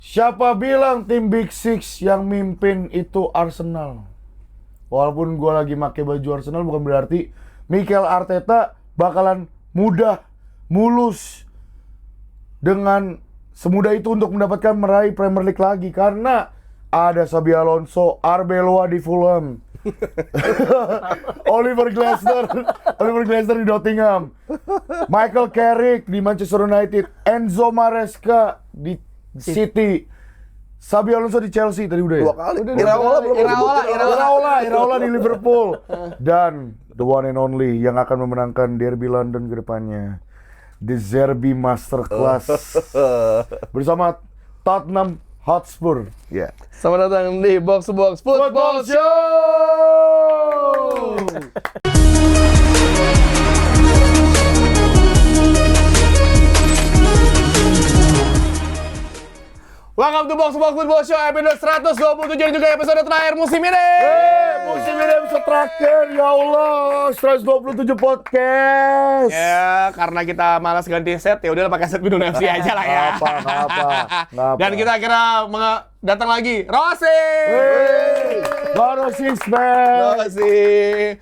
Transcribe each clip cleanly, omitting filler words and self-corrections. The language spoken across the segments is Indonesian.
Siapa bilang tim Big Six yang mimpin itu Arsenal? Walaupun gue lagi pakai baju Arsenal bukan berarti Mikel Arteta bakalan mudah, mulus dengan semudah itu untuk mendapatkan meraih Premier League lagi. Karena ada Xabi Alonso, Arbeloa di Fulham, Oliver Glasner di Nottingham, Michael Carrick di Manchester United, Enzo Maresca di City, Xabi Alonso di Chelsea tadi udah ya? 2 kali. Iraola di Liverpool, dan the one and only yang akan memenangkan Derby London ke depannya, The Zerbi Masterclass bersama Tottenham Hotspur. Ya. Selamat datang di Box to Box Football Show. Welcome to Box to Box Football Show episode 127 yang juga episode terakhir musim ini. Musim ini episode terakhir, ya Allah, 127 podcast. Ya, karena kita malas ganti set, ya udah pakai set Bidun FC aja lah ya. Ngapa? Dan kita akhirnya datang lagi, Rossi. Barosis, man. Rossi.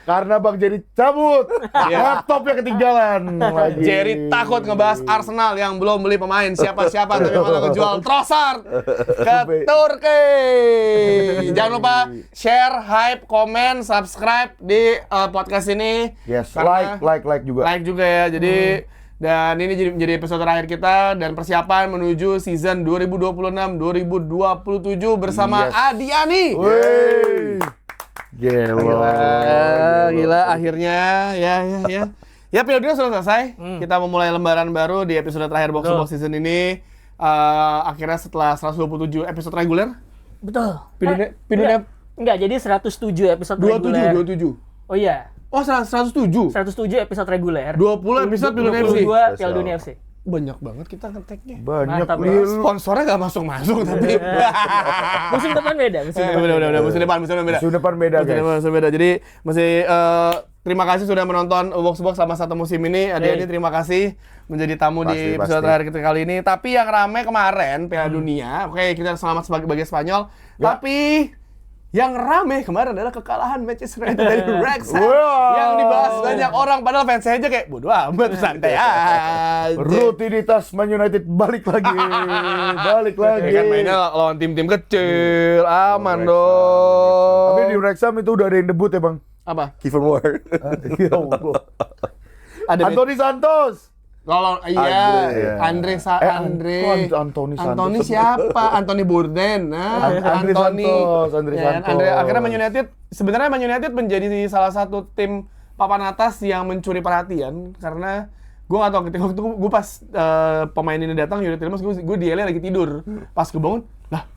Karena Bang Jerry cabut, laptopnya ketinggalan lagi. Jerry takut ngebahas Arsenal yang belum beli pemain siapa-siapa tapi malah ngejual Trossard ke Turki. Jangan lupa share, hype, komen, subscribe di podcast ini. Yes, Karena like juga. like juga ya. Jadi dan ini jadi episode terakhir kita dan persiapan menuju season 2026-2027 bersama Yes. Adiani. Wey. Gila akhirnya ya. Ya, Piala Dunia sudah selesai. Kita memulai lembaran baru di episode terakhir Box to Box season ini. Akhirnya setelah 127 episode reguler. Betul. Enggak, jadi 107 episode reguler. 27. Oh iya, Oh, 107. 107 episode reguler. 20 episode Piala Dunia FC. 22 Piala Dunia FC. Banyak banget kita ngeteknya. Banyak Mantap, nih. Sponsornya nggak masuk tapi. Musim depan beda, musim depan. Bener, musim depan beda. Musim depan beda, guys. Musim beda. Jadi masih terima kasih sudah menonton Box to Box selama satu musim ini. Adiani terima kasih menjadi tamu di episode terakhir kita kali ini. Tapi yang rame kemarin Piala Dunia. Oke, kita selamat sebagai Spanyol. Ya. Tapi yang rame kemarin adalah kekalahan Manchester United dari Wrexham Wow. yang dibahas banyak orang. Padahal fans saya aja kayak bodo amat, santai aja. Rutinitas Man United balik lagi. Ya kan mainnya lawan tim-tim kecil, aman dong. Tapi di Wrexham itu udah ada yang debut ya, Bang? Apa? Kiefer Moore. Ya Allah. Ada Anthony Santos. Kalau Andre Anthony Santos. Anthony siapa? Anthony Bourdain. Andre Santos. Akhirnya Man United sebenarnya Man United menjadi salah satu tim papan atas yang mencuri perhatian karena gue nggak tahu ketika waktu gue pas pemain ini datang Yuri Tillmans gue dielnya lagi tidur pas gue bangun lah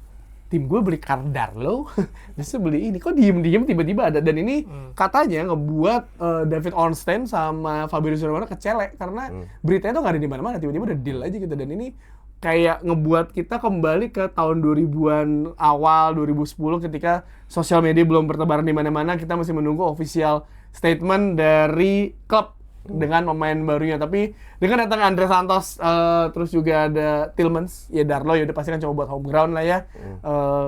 tim gue beli Darlow, bisa beli ini. Kok diem tiba-tiba ada. Dan ini katanya ngebuat David Ornstein sama Fabrizio Romano kecelek karena beritanya tuh nggak ada di mana-mana. Tiba-tiba ada deal aja gitu. Dan ini kayak ngebuat kita kembali ke tahun 2000-an awal 2010 ketika sosial media belum bertebaran di mana-mana. Kita masih menunggu official statement dari klub dengan pemain barunya. Tapi dengan datang Andre Santos terus juga ada Tillmans, ya Darlow ya udah pasti kan coba buat home ground lah ya.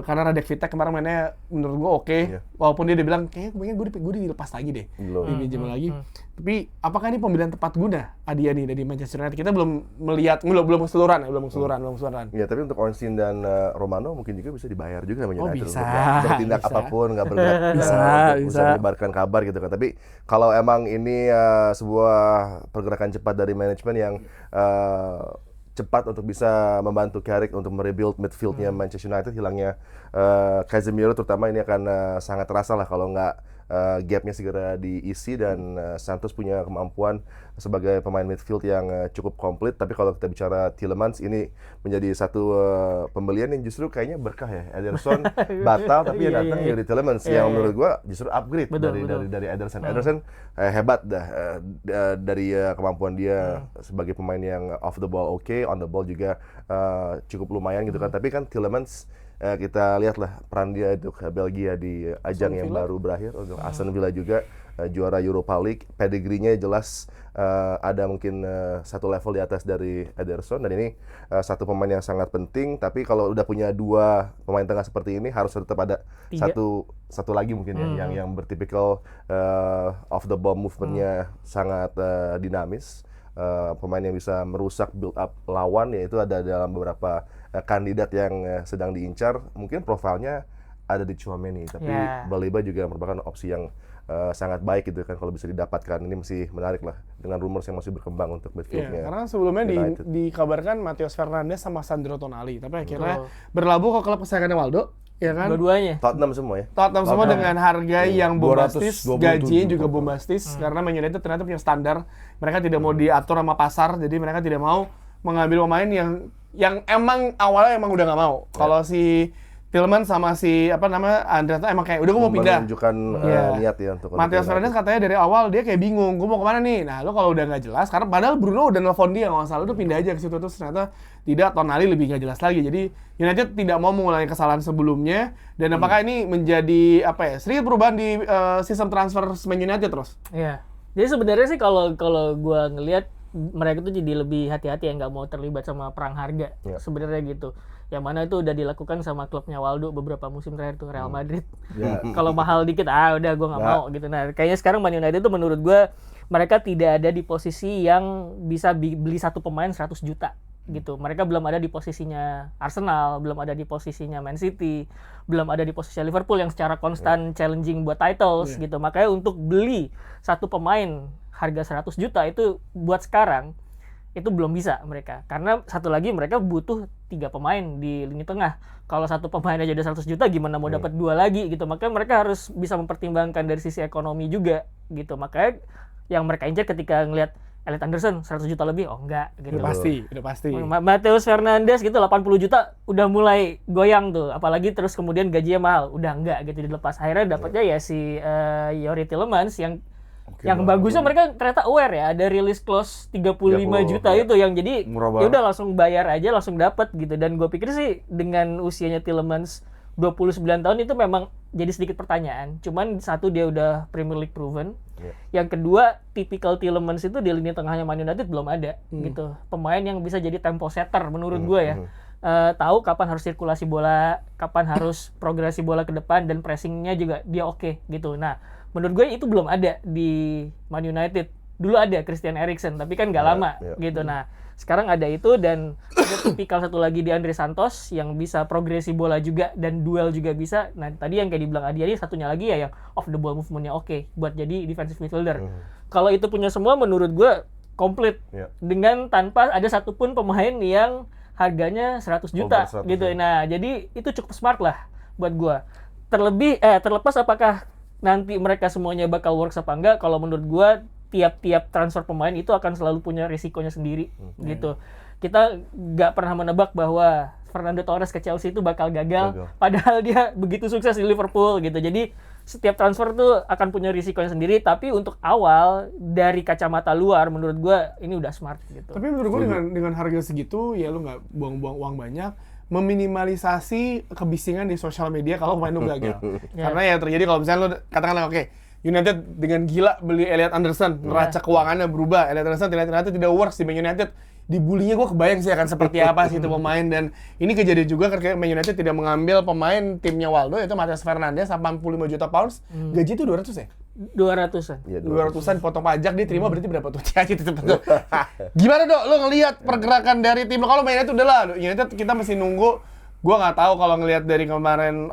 Karena Radek Vitek kemarin mainnya menurut gua oke. Walaupun dia bilang kayaknya gue dilepas lagi deh. Dipinjam lagi. Tapi apakah ini pemilihan tepat guna Adiani dari Manchester United? Kita belum melihat belum keseluruhan. Ya, tapi untuk Ornstein dan Romano mungkin juga bisa dibayar juga sama United bisa, untuk bertindak bisa. apapun, nggak bergerak Bisa. bisa menyebarkan kabar gitu kan. Tapi kalau emang ini sebuah pergerakan cepat dari manajemen yang cepat untuk bisa membantu Carrick untuk merebuild midfieldnya Manchester United, hilangnya Casemiro terutama ini akan sangat terasa lah kalau nggak gapnya segera diisi. Dan Santos punya kemampuan sebagai pemain midfield yang cukup komplit. Tapi kalau kita bicara Tielemans, ini menjadi satu pembelian yang justru kayaknya berkah ya. Ederson batal tapi yang datang dari Tielemans yang menurut gua justru upgrade dari Ederson. Ederson hebat dah dari kemampuan dia sebagai pemain yang off the ball oke, on the ball juga cukup lumayan gitu kan. Tapi kan Tielemans kita lihatlah peran dia untuk Belgia di ajang yang baru berakhir untuk Aston Villa juga juara Europa League, pedigree-nya jelas ada mungkin satu level di atas dari Ederson, dan ini satu pemain yang sangat penting. Tapi kalau udah punya dua pemain tengah seperti ini, harus tetap ada satu lagi mungkin ya yang bertipikal off the ball movement-nya sangat dinamis. Pemain yang bisa merusak build up lawan, yaitu ada dalam beberapa kandidat yang sedang diincar. Mungkin profilnya ada di Tchouaméni, tapi Baleba juga merupakan opsi yang sangat baik gitu kan kalau bisa didapatkan. Ini masih menarik lah dengan rumors yang masih berkembang untuk midfieldnya. Karena sebelumnya dikabarkan Matheus Fernandes sama Sandro Tonali, tapi akhirnya berlabuh ke klub kesayangannya Waldo, ya kan? Dua-duanya. Tottenham semua ya. Tottenham semua dengan harga yang bombastis, 227 gajinya juga bombastis, karena Man United ternyata punya standar, mereka tidak mau diatur sama pasar, jadi mereka tidak mau mengambil pemain yang emang awalnya emang udah nggak mau. Kalau si Tillman sama si Andretta emang kayak udah gue mau pindah. Menunjukkan niat ya untuk Matheus Fernandes katanya dari awal dia kayak bingung, gue mau kemana nih? Nah, lo kalau udah nggak jelas, karena padahal Bruno udah nelfon dia nggak salah, udah pindah aja ke situ, terus ternyata tidak, Tonali lebih nggak jelas lagi. Jadi United tidak mau mengulangi kesalahan sebelumnya, dan apakah ini menjadi sedikit perubahan di sistem transfer Man United terus? Iya. Jadi sebenarnya sih kalau gue ngelihat mereka tuh jadi lebih hati-hati ya, nggak mau terlibat sama perang harga sebenarnya gitu. Yang mana itu udah dilakukan sama klubnya Waldo beberapa musim terakhir tuh, Real Madrid. Kalau mahal dikit, udah gue nggak mau gitu. Nah, kayaknya sekarang Man United tuh menurut gue mereka tidak ada di posisi yang bisa beli satu pemain 100 juta gitu. Mereka belum ada di posisinya Arsenal, belum ada di posisinya Man City, belum ada di posisi Liverpool yang secara konstan challenging buat titles gitu. Makanya untuk beli satu pemain harga 100 juta itu buat sekarang itu belum bisa mereka, karena satu lagi mereka butuh 3 pemain di lini tengah. Kalau satu pemain aja udah 100 juta, gimana mau dapat 2 lagi gitu. Makanya mereka harus bisa mempertimbangkan dari sisi ekonomi juga gitu. Makanya yang mereka injak ketika ngelihat Elliot Anderson 100 juta lebih, enggak gitu. Udah pasti. Matheus Fernandes gitu 80 juta udah mulai goyang tuh, apalagi terus kemudian gajinya mahal, udah enggak gitu dilepas. Akhirnya dapatnya ya si Youri Tielemans yang bagusnya mereka ternyata aware ya, ada release clause 35 juta itu yang jadi ya udah langsung bayar aja, langsung dapat gitu. Dan gue pikir sih dengan usianya Tielemans 29 tahun itu memang jadi sedikit pertanyaan. Cuman satu, dia udah Premier League proven. Yang kedua, tipikal Tielemans itu di lini tengahnya Man United belum ada gitu. Pemain yang bisa jadi tempo setter menurut gue ya. Tahu kapan harus sirkulasi bola, kapan harus progresi bola ke depan, dan pressingnya juga dia oke gitu. Nah, menurut gue itu belum ada di Man United. Dulu ada Christian Eriksen, tapi kan nggak lama gitu. Nah, sekarang ada itu, dan ada tipikal satu lagi di Andre Santos yang bisa progresi bola juga dan duel juga bisa. Nah, tadi yang kayak dibilang Adi, satunya lagi ya yang off the ball movement-nya oke buat jadi defensive midfielder. Kalau itu punya semua, menurut gue komplit dengan tanpa ada satupun pemain yang harganya 100 juta gitu. Nah, jadi itu cukup smart lah buat gue. Terlepas apakah nanti mereka semuanya bakal works apa enggak, kalau menurut gua tiap-tiap transfer pemain itu akan selalu punya risikonya sendiri gitu. Kita nggak pernah menebak bahwa Fernando Torres ke Chelsea itu bakal gagal, padahal dia begitu sukses di Liverpool gitu. Jadi setiap transfer tuh akan punya risikonya sendiri, tapi untuk awal dari kacamata luar menurut gua ini udah smart gitu. Tapi menurut gua dengan harga segitu ya lu nggak buang-buang uang banyak, meminimalisasi kebisingan di sosial media kalau pemain lu gagal. Karena ya terjadi kalau misalnya lu katakanlah United dengan gila beli Elliot Anderson, neraca keuangannya berubah, Elliot Anderson ternyata tidak works di Man United. Dibulinya gue kebayang sih akan seperti apa sih itu pemain. Dan ini kejadian juga ketika Man United tidak mengambil pemain timnya Waldo, yaitu Matheus Fernandes 85 juta pounds. Gaji itu 200 ya? 200-an. Ya, 200-an potong pajak, dia terima berarti berapa tuh? Gimana Dok, lo ngelihat pergerakan dari tim lo? Kalau Man United udah lah, United kita masih nunggu. Gua nggak tahu kalau ngelihat dari kemarin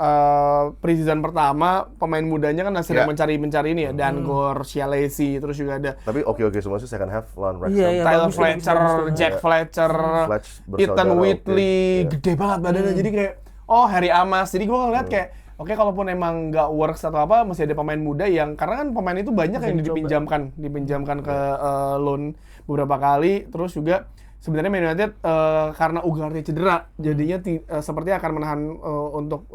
pre-season pertama, pemain mudanya kan sedang mencari ini ya, Dangor, Sialesi, terus juga ada. Tapi oke semua sih second half lawan Wrexham. Tyler Fletcher, Jack Fletcher, Ethan Whitley, gede banget badannya. Jadi kayak Harry Amas. Jadi gua ngeliat kayak oke, kalaupun emang nggak works atau apa, masih ada pemain muda yang, karena kan pemain itu banyak yang dipinjamkan ke loan beberapa kali. Terus juga sebenarnya Man United karena Ugarte cedera, jadinya sepertinya akan menahan untuk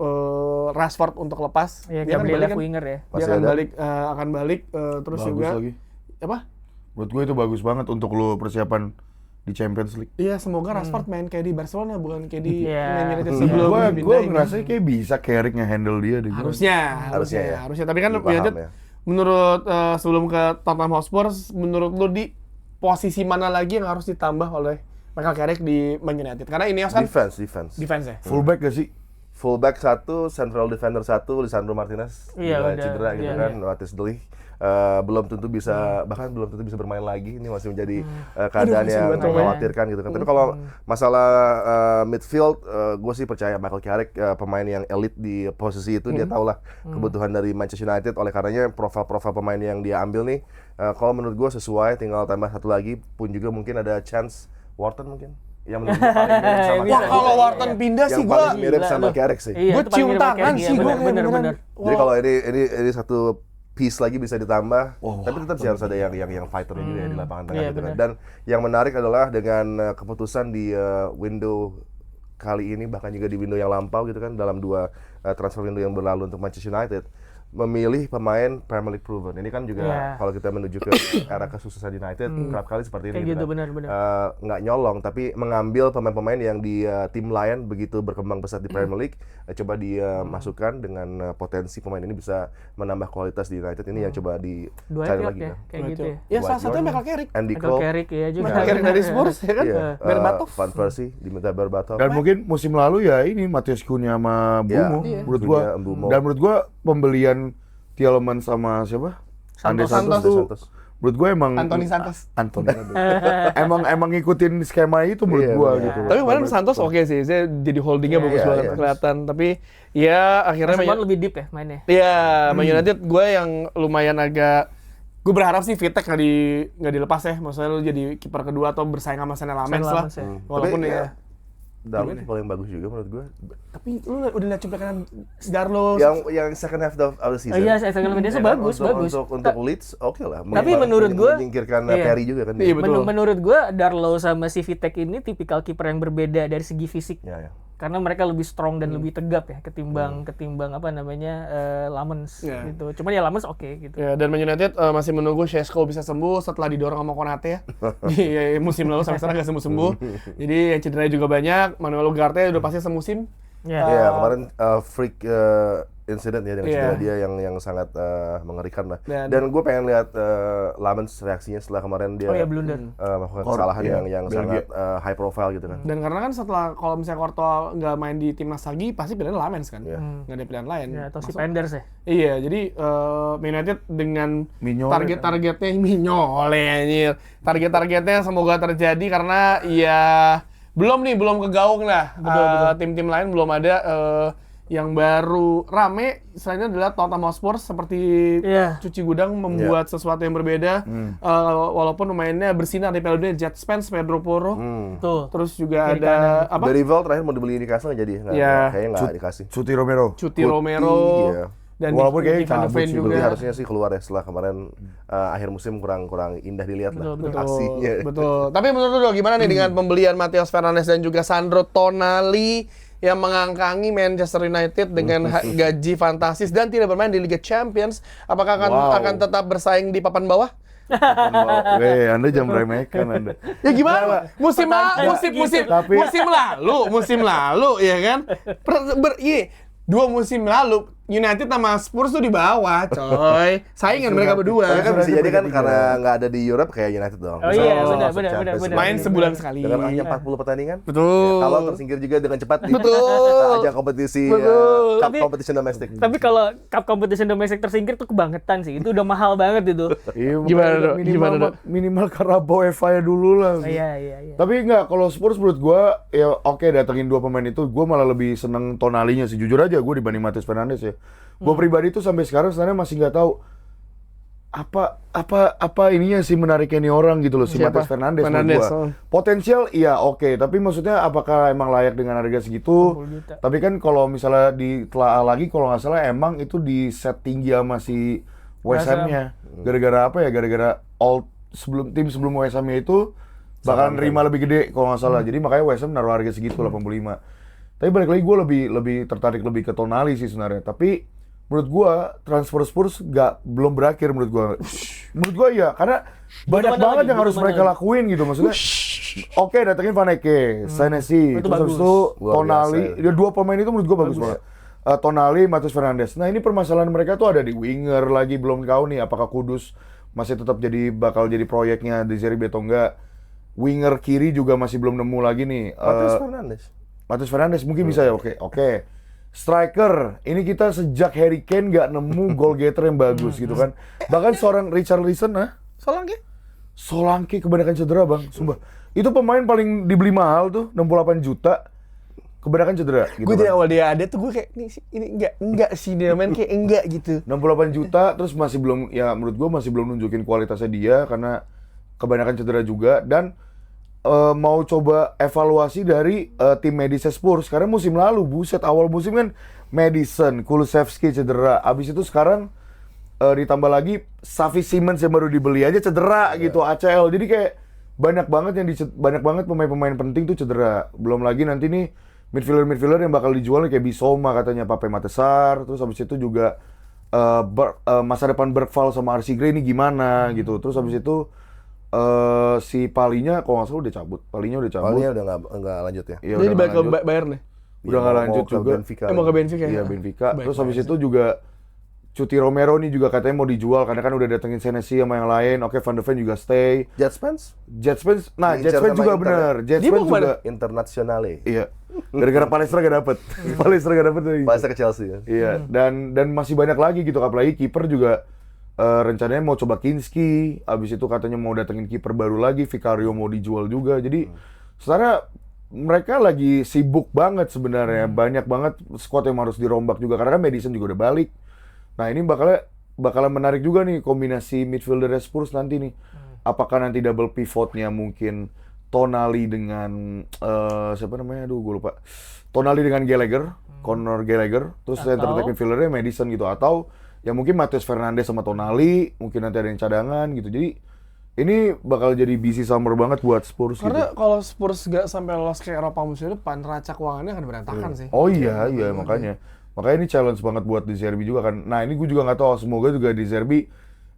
Rashford untuk lepas. Ya, dia kan winger ya. Dia akan balik terus bagus juga. Lagi. Apa? Menurut gue itu bagus banget untuk lo persiapan di Champions League. Iya, semoga Rashford main kayak di Barcelona, bukan kayak di Man United Gue sebelum ngerasa kayak bisa Carrick nge-handle dia deh. Harusnya. Tapi kan United menurut sebelum ke Tottenham Hotspur, menurut lu di posisi mana lagi yang harus ditambah oleh Michael Carrick di Man United? Karena Ineos kan Defense. defense ya. Fullback gak sih? Fullback 1, central defender 1, Lisandro Martinez Iya, juga udah. cedera gitu Iya, kan, Matheus De Ligt belum tentu bisa bahkan belum tentu bisa bermain lagi. Ini masih menjadi keadaan masih yang dua tahun. mengkhawatirkan gitu kan. Tapi kalau masalah midfield, gue sih percaya Michael Carrick pemain yang elit di posisi itu, dia tahulah kebutuhan dari Manchester United. Oleh karenanya profil-profil pemain yang dia ambil nih, kalau menurut gue sesuai, tinggal tambah satu lagi pun juga mungkin ada chance Wharton mungkin. Yang menurut gue paling mirip sama Wah, Carrick. kalau Wharton pindah yang sih gua paling mirip gila, sama loh. Carrick sih. Iya, Gue itu paling cium mirip tangan Carrick, sih iya, gue bener. Jadi kalau ini satu piece lagi bisa ditambah, tapi tetap sih harus ada yang fighter juga ya di lapangan tengah Iya, gitu kan. benar. Dan yang menarik adalah dengan keputusan di window kali ini, bahkan juga di window yang lampau gitu kan, dalam 2 transfer window yang berlalu untuk Manchester United, memilih pemain Premier League proven. Ini kan juga Iya. kalau kita menuju ke era kesuksesan United, kerap kali seperti ini Kayak gitu, kan. benar. Nggak nyolong, tapi mengambil pemain-pemain yang di tim Lion begitu berkembang pesat di Premier League, coba dia masukkan dengan potensi pemain ini bisa menambah kualitas di United. Ini yang coba Dua dicari pilot lagi ya, kan. kayak gitu ya. Ya salah Dwight satunya York, Michael Carrick. Andy Michael Cole, Carrick ya juga. Michael Carrick dari Spurs ya kan. iya, Berbatov. Van Persie diminta Berbatov. Dan mungkin musim lalu ya ini Matheus Cunha sama Bumo Iya. menurut Cunha, gua. Mbumo. Dan menurut gua pembelian Tielemans sama siapa? Andre Santos tuh Santos. menurut gua emang Anthony Santos. Anthony. emang ngikutin skema itu menurut Iya, gua benar. gitu. Tapi kemarin Santos oke sih, saya jadi holdingnya bagus iya, banget iya. kelihatan. Tapi ya akhirnya Mason Mount lebih deep ya mainnya. ya Man United gue yang lumayan agak gue berharap sih Vitek nggak dilepas ya, maksudnya lu jadi kiper kedua atau bersaing sama Senne Lammens lah. Lammens ya. Walaupun Tapi, ya. Darwin itu paling bagus juga menurut gue. Tapi lu udah lihat cuplikan Darlow. Yang second half of the season. Oh iya, saya second dia Ya kan, bagus. Untuk Leeds oke lah. Tapi menurut gua- menyingkirkan iya. Perry juga kan. Iya, betul. Menurut gua Darlow sama si Vitek ini tipikal kiper yang berbeda dari segi fisik. Ya. Karena mereka lebih strong dan lebih tegap ya ketimbang apa namanya Lammens Iya. gitu. Cuman ya Lammens oke gitu. Ya, dan Man United masih menunggu Šeško bisa sembuh setelah didorong sama Konate ya. Di musim lalu sampai sekarang nggak sembuh-sembuh. Jadi yang cedera juga banyak. Manuel Ugarte udah pasti semusim. Ya. Iya, kemarin freak incident ya dengan Iya. cedera dia yang sangat mengerikan lah. Dan- Dan gue pengen lihat Lammens reaksinya setelah kemarin dia Oh ya blunder. melakukan kesalahan iya, yang Belgia. sangat high profile gitu kan. Dan karena kan setelah kalau misalnya Courtois nggak main di timnas lagi, pasti pilihan Lammens kan. Iya. Nggak ada pilihan lain. Ya, atau si Masuk- Penders ya. Iya, jadi Man United dengan Mignole, target-targetnya Mignole anjir. Target-targetnya semoga terjadi karena ya belum kegaung lah. Tim-tim lain belum ada yang baru rame selain itu adalah Tottenham Hotspur seperti Iya. cuci gudang membuat sesuatu yang berbeda. Walaupun pemainnya bersinar di Piala Dunia, Jet Spence, Pedro Porro. Tuh. Terus juga Kiri ada apa? Derival terakhir mau dibeli Newcastle nggak jadi. Iya. Kayaknya nggak dikasih. Cuti Romero. Cuti Romero. Iya. Dan Walaupun Nicky kayaknya Van de cabut Ven sih, juga. Berarti harusnya sih keluar ya setelah kemarin akhir musim kurang indah dilihat lah Betul, aksinya. betul. Tapi menurut lu gimana nih dengan pembelian Matheus Fernandes dan juga Sandro Tonali yang mengangkangi Manchester United dengan gaji fantastis dan tidak bermain di Liga Champions? Apakah akan tetap bersaing di papan bawah? Anda jangan remehkan Anda. Ya gimana? Musim lalu ya kan? Dua musim lalu United sama Spurs tuh di bawah, coy. Saingan mereka berdua. Tapi kan bisa Sudah jadi kan tiga. karena nggak ada di Europe kayak United dong. Oh iya, Misalnya benar, masuk benar, Champions benar. Main League sebulan sekali. dengan hanya 40 pertandingan. Betul. Kalau tersingkir juga dengan cepat di Betul. ajang kompetisi Betul. cup Tapi- competition domestik. Tapi kalau cup competition domestic tersingkir tuh kebangetan sih. Itu udah mahal banget itu. Iya, Gimana, makanya Dok? Gimana, Dok? minimal Carabao FA dulu lah. Iya. Tapi enggak, kalau Spurs menurut gua ya oke datengin dua pemain itu, gua malah lebih seneng Tonalinya sih. Jujur aja gua dibanding Matheus Fernandes ya. Gua pribadi tuh sampai sekarang sebenarnya masih nggak tahu apa ininya sih menariknya nih orang gitu loh si Siapa? Matheus Fernandes menurut Fernandes, gua. oh. Potensial iya oke, tapi maksudnya apakah emang layak dengan harga segitu? 60 juta. Tapi kan kalau misalnya ditelaah lagi kalau nggak salah emang itu di set tinggi sama si West West Ham. Ham-nya. Gara-gara apa ya? Gara-gara tim sebelum West Ham-nya itu bakalan nerima lebih gede kalau nggak salah. Jadi makanya West Ham naruh harga segitu 85. Tapi balik lagi gue lebih tertarik lebih ke Tonali sih sebenarnya. Tapi menurut gue transfer Spurs belum berakhir menurut gue. Menurut gue ya karena banyak mana banget lagi? yang harus Butuh mana mereka lagi? lakuin gitu maksudnya. Oke datengin Van Eke, Senesi, Itu terus habis bagus. itu Luar Tonali. biasa. Ya dua pemain itu menurut gue bagus banget. Tonali, Matheus Fernandes. Nah ini permasalahan mereka tuh ada di winger lagi, belum tahu nih apakah Kudus masih tetap bakal jadi proyeknya di Serie B atau enggak. Winger kiri juga masih belum nemu lagi nih. Matheus Fernandes mungkin bisa ya, oke. Striker, ini kita sejak Harry Kane nggak nemu goal getter yang bagus gitu kan. Bahkan seorang Richarlison, Solanke kebanyakan cedera bang, sumpah. Itu pemain paling dibeli mahal tuh, 68 juta. Kebanyakan cedera gitu. Gue dari kan. awal dia ada tuh gue kayak ini enggak sih dia main kayak enggak gitu. 68 juta terus masih belum, ya menurut gue masih belum nunjukin kualitasnya dia karena kebanyakan cedera juga. Dan mau coba evaluasi dari tim medisnya Spurs karena musim lalu buset, awal musim kan Madison, Kulusevski cedera, abis itu sekarang ditambah lagi Xavi Simons yang baru dibeli aja cedera gitu, ACL. Jadi kayak banyak banget pemain-pemain penting tuh cedera. Belum lagi nanti nih midfielder yang bakal dijual nih kayak Bissouma katanya, Pape Matar, terus habis itu juga masa depan Bergvall sama Archie Gray ini gimana gitu. Terus habis itu si Palinya kalau nggak salah udah cabut. Palinya udah nggak lanjut ya. Iya, Jadi udah balik nggak ke lanjut. Bayern nih. Udah nggak lanjut juga. Mau ke Benfica Iya, ya? Benfica. Baik, Terus habis baik. itu juga Cuti Romero nih juga katanya mau dijual karena kan udah datengin Senesi sama yang lain. Oke, Van de Ven juga stay. Jetspens? Jetspens, nah Diincar Jetspens sama juga Inter. bener. Dia Jetspens mau juga. kemana? Internazionale. Iya. Gara-gara Palestra gak dapet. Palestra gak dapet tuh. Bahasa ke Chelsea ya. Iya, dan masih banyak lagi gitu. Apalagi kiper juga rencananya mau coba Kinski. Abis itu katanya mau datengin kiper baru lagi. Vicario mau dijual juga. Jadi sebenarnya mereka lagi sibuk banget sebenarnya. Banyak banget squad yang harus dirombak juga. Karena kan Madison juga udah balik. Nah ini bakalan menarik juga nih kombinasi midfielder Spurs nanti nih. Apakah nanti double pivotnya mungkin Tonali dengan siapa namanya? Aduh gue lupa. Tonali dengan Gallagher, Conor Gallagher, terus center back midfieldernya Madison gitu, atau ya mungkin Matheus Fernandes sama Tonali, mungkin nanti ada yang cadangan gitu. Jadi ini bakal jadi busy summer banget buat Spurs Karena gitu. kalau Spurs gak sampai lolos ke Eropa musim depan, neraca keuangannya akan berantakan sih. Oh iya makanya ini challenge banget buat di Zerbi juga kan. Nah ini gue juga nggak tahu, semoga juga di Zerbi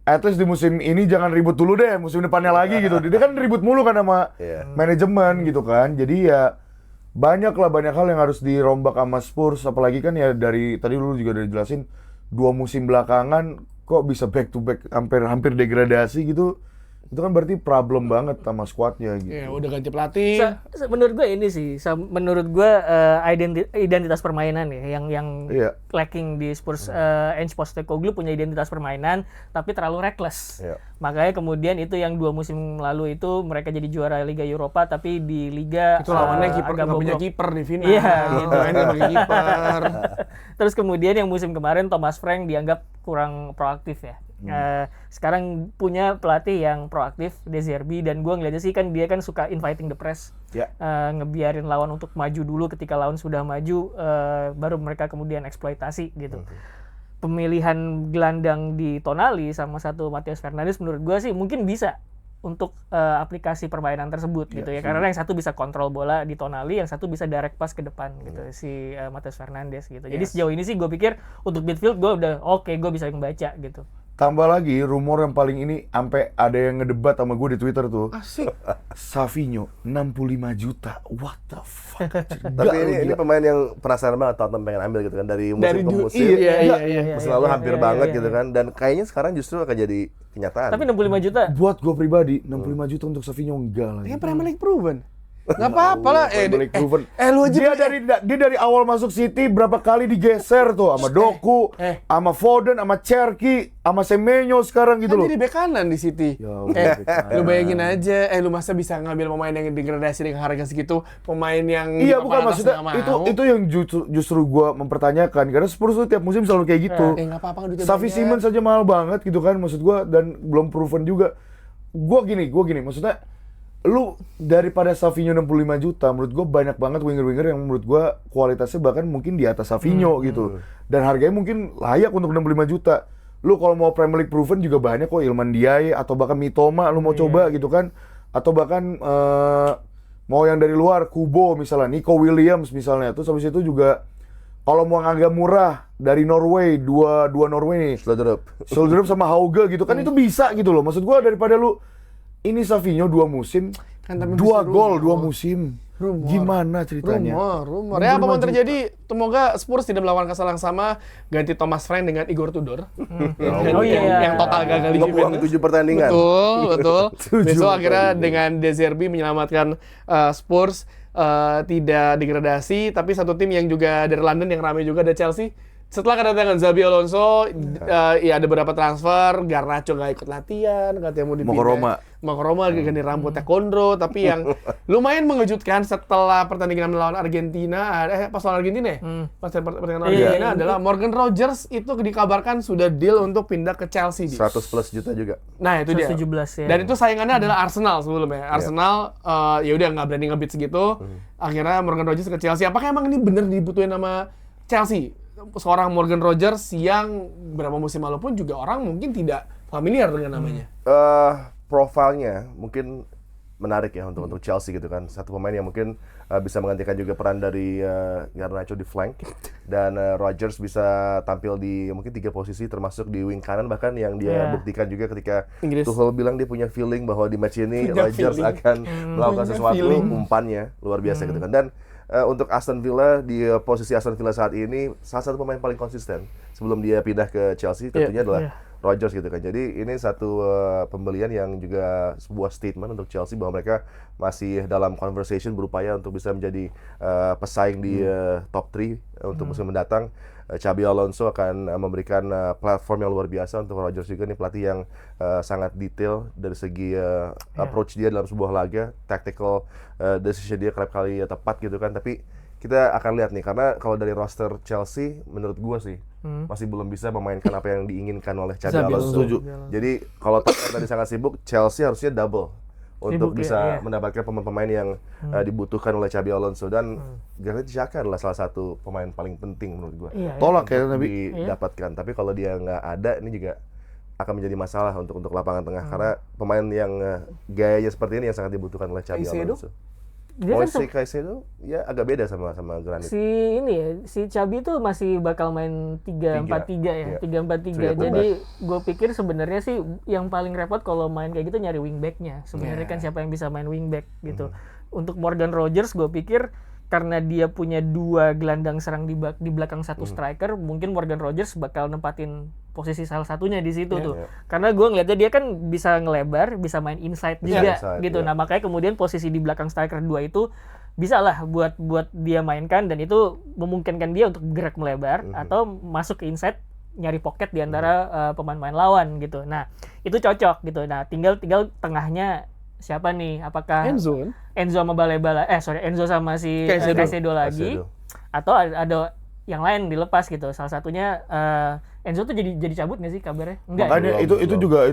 at least di musim ini jangan ribut dulu deh, musim depannya lagi gitu. Dia kan ribut mulu kan sama manajemen gitu kan. Jadi ya banyak hal yang harus dirombak sama Spurs. Apalagi kan ya dari tadi lu juga udah jelasin 2 musim belakangan kok bisa back to back hampir degradasi gitu. Itu kan berarti problem banget sama squadnya gitu. Iya, udah ganti pelatih. Menurut gue ini sih, menurut gue identitas permainan ya yang Iya. lacking di Spurs. Ange Postecoglou punya identitas permainan tapi terlalu reckless. Iya. Makanya kemudian itu yang 2 musim lalu itu mereka jadi juara Liga Eropa tapi di Liga Itu lawannya kiper agak nggak punya bobrok. kiper di final. Iya, gitu. Main nggak pakai kiper. Terus kemudian yang musim kemarin Thomas Frank dianggap kurang proaktif ya. Sekarang punya pelatih yang proaktif, De Zerbi, dan gue ngeliatnya sih kan dia kan suka inviting the press, Ya. ngebiarin lawan untuk maju dulu, ketika lawan sudah maju baru mereka kemudian eksploitasi gitu. Pemilihan gelandang di Tonali sama satu Matheus Fernandes menurut gue sih mungkin bisa untuk aplikasi permainan tersebut gitu ya, karena yang satu bisa kontrol bola di Tonali, yang satu bisa direct pass ke depan gitu si Matheus Fernandes gitu. Jadi sejauh ini sih gue pikir untuk midfield gue udah oke, gue bisa membaca gitu. Tambah lagi rumor yang paling ini sampai ada yang ngedebat sama gue di Twitter tuh. Asik. Savinho 65 juta. What the fuck? Tapi ini pemain yang penasaran banget Tottenham pengen ambil gitu kan dari musim Dari ke dulu, musim. iya. Musim lalu hampir banget gitu kan, dan kayaknya sekarang justru akan jadi kenyataan. Tapi 65 juta Buat gue pribadi 65 juta untuk Savinho enggak lagi. Ini Premier League proven. Nggak apa-apa lah. Balik proven. Lu aja Dia dari awal masuk City berapa kali digeser tuh sama Doku, sama Foden, sama Cherki, sama Semenyo sekarang gitu kan loh. jadi bek kanan di City. Ya Allah, bek kanan. Lu bayangin aja, lu masa bisa ngambil pemain yang degradasi dengan harga segitu, pemain yang Iya di bukan papan atas maksudnya nggak mau. itu yang justru gue mempertanyakan karena Spurs tuh tiap musim selalu kayak gitu. Nggak apa-apa kan duitnya Xavi banyak. Simons saja mahal banget gitu kan maksud gue, dan belum proven juga. Gue gini maksudnya lu daripada Savinho 65 juta menurut gue banyak banget winger-winger yang menurut gue kualitasnya bahkan mungkin di atas Savinho gitu, dan harganya mungkin layak untuk 65 juta. Lu kalau mau Premier League proven juga banyak kok, Iliman Ndiaye atau bahkan Mitoma lu mau coba gitu kan, atau bahkan mau yang dari luar Kubo misalnya, Nico Williams misalnya. Terus habis itu juga kalau mau yang agak murah dari Norway, dua Norway nih, Solderup sama Hauge gitu kan, itu bisa gitu loh. Maksud gua daripada lu ini Savinho 2 musim, Kan tapi 2 bisa gol rugi, 2 musim. Gimana ceritanya? Rumor. Ya apapun terjadi, semoga Spurs tidak melakukan kesalahan yang sama, ganti Thomas Frank dengan Igor Tudor. Oh iya. Yang total gagal di Ngebuang Juventus. 7 pertandingan. Betul. Besok akhirnya dengan De Zerbi menyelamatkan Spurs tidak degradasi, tapi satu tim yang juga dari London yang ramai juga ada Chelsea. Setelah kedatangan Xabi Alonso, ya ada beberapa transfer, Garnacho nggak ikut latihan, katanya mau dipindah. Mau ke Roma, ganti rambutnya Kondro, tapi yang lumayan mengejutkan setelah pertandingan melawan Argentina, pas lawan Argentina ya? Pas pertandingan lawan Argentina adalah Morgan Rogers itu dikabarkan sudah deal untuk pindah ke Chelsea. 100 plus juta juga. Nah itu dia. 117 ya. Dan itu saingannya adalah Arsenal sebelumnya. Arsenal ya udah nggak berani ngebit segitu. Akhirnya Morgan Rogers ke Chelsea. Apakah emang ini bener dibutuhin sama Chelsea? Seorang Morgan Rogers yang beberapa musim lalu pun juga orang mungkin tidak familiar dengan namanya. Profilnya mungkin menarik ya untuk Chelsea gitu kan. Satu pemain yang mungkin bisa menggantikan juga peran dari Garnacho di flank, dan Rodgers bisa tampil di mungkin 3 posisi termasuk di wing kanan, bahkan yang dia buktikan juga ketika Tuchel bilang dia punya feeling bahwa di match ini Rodgers akan melakukan sesuatu, umpannya luar biasa gitu kan. Dan untuk Aston Villa, di posisi Aston Villa saat ini salah satu pemain paling konsisten sebelum dia pindah ke Chelsea tentunya adalah Rodgers gitu kan. Jadi ini satu pembelian yang juga sebuah statement untuk Chelsea bahwa mereka masih dalam conversation berupaya untuk bisa menjadi pesaing di top 3 untuk musim mendatang. Xabi Alonso akan memberikan platform yang luar biasa untuk Rodgers juga, nih pelatih yang sangat detail dari segi approach dia dalam sebuah laga, tactical decision dia kerap kali tepat gitu kan. Tapi kita akan lihat nih, karena kalau dari roster Chelsea menurut gua sih masih belum bisa memainkan apa yang diinginkan oleh Xabi Alonso. Jadi kalau tadi sangat sibuk, Chelsea harusnya double untuk bisa mendapatkan pemain-pemain yang dibutuhkan oleh Xabi Alonso, dan Granit Xhaka adalah salah satu pemain paling penting menurut gua. Tolak ya tapi Didapatkan. Tapi kalau dia nggak ada, ini juga akan menjadi masalah untuk lapangan tengah, karena pemain yang gayanya seperti ini yang sangat dibutuhkan oleh Xabi Alonso. Dia kan Moise Caicedo ya agak beda sama Granit. Si Xabi tuh masih bakal main 3-4-3 ya, 3-4-3. Jadi gue pikir sebenarnya sih yang paling repot kalau main kayak gitu nyari wingbacknya. Sebenarnya kan siapa yang bisa main wingback gitu. Untuk Morgan Rogers gue pikir karena dia punya 2 gelandang serang di belakang satu striker, mungkin Morgan Rogers bakal nempatin posisi salah satunya di situ tuh. Karena gue ngeliatnya dia kan bisa ngelebar, bisa main inside juga gitu. Nah makanya kemudian posisi di belakang striker 2 itu bisa lah buat dia mainkan, dan itu memungkinkan dia untuk gerak melebar atau masuk ke inside, nyari pocket di antara pemain-pemain lawan gitu. Nah itu cocok gitu. Nah tinggal tengahnya siapa nih? Apakah Enzo sama Enzo sama si Caicedo lagi, atau ada yang lain dilepas gitu. Salah satunya Enzo tuh jadi cabut nggak sih kabarnya? Enggak. Makanya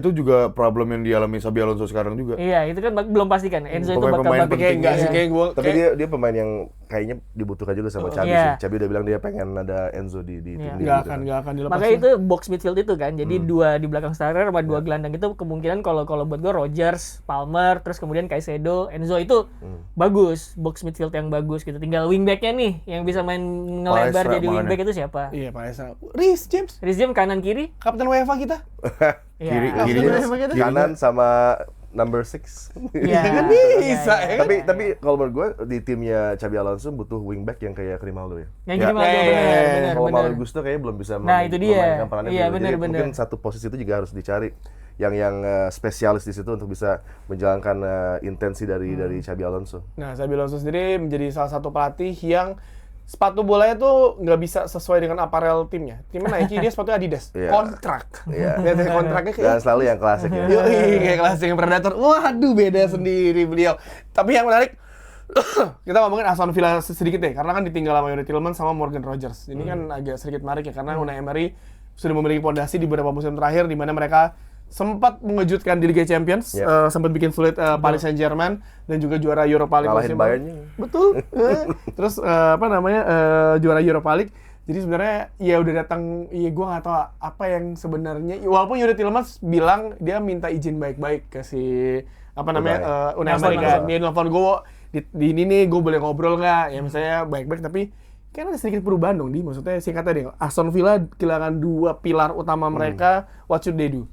itu juga problem yang dialami Xabi Alonso sekarang juga. Iya, itu kan belum pastikan. Enzo itu bakal kayak enggak sih, kayak gua. Tapi dia pemain yang kayaknya dibutuhkan juga sama Xabi sih. Xabi udah bilang dia pengen ada Enzo di tim dia. Enggak akan dilepas. Makanya itu box midfield itu kan. Jadi 2 di belakang striker sama 2 gelandang itu kemungkinan kalau buat gua Rodgers, Palmer, terus kemudian Caicedo, Enzo itu bagus, box midfield yang bagus gitu. Tinggal wingbacknya nih yang bisa main ngelebar jadi wingback itu siapa? Iya, Pak Esa. Reece James kanan kiri, kapten UEFA kita. Kiri kanan sama number 6. Iya kan bisa ya. Tapi kalau menurut gue di timnya Xabi Alonso butuh wingback yang kayak Grimaldo ya. Yang Grimaldo benar. Kalau Malo Gusto kayaknya belum bisa memainkan perannya. Iya, jadi mungkin satu posisi itu juga harus dicari yang spesialis di situ untuk bisa menjalankan intensi dari Xabi Alonso. Nah, Xabi Alonso sendiri menjadi salah satu pelatih yang sepatu bolanya tuh nggak bisa sesuai dengan aparel timnya. Timnya Nike, dia sepatu Adidas. Kontrak. Kontraknya kayak dan selalu yang klasik ya. Kayak klasik yang Predator. Waduh, beda sendiri beliau. Tapi yang menarik, kita ngomongin Aston Villa sedikit deh, karena kan ditinggal sama Yuri Tillmans sama Morgan Rogers. Ini kan agak sedikit menarik ya, karena Unai Emery sudah memiliki fondasi di beberapa musim terakhir, di mana mereka sempat mengejutkan di Liga Champions, sempat bikin sulit Paris Saint-Germain, dan juga juara Europa League musim lalu. Betul. Terus juara Europa League. Jadi sebenarnya ya udah datang, ya gue nggak tahu apa yang sebenarnya. Walaupun Yuri Tillmans bilang dia minta izin baik-baik ke si Unai Emery kan. Dia nelfon gue di ini nih, gue boleh ngobrol nggak? Ya misalnya baik-baik, tapi kan ada sedikit perubahan dong di. Maksudnya singkatnya deh, Aston Villa kehilangan 2 pilar utama mereka. What should they do?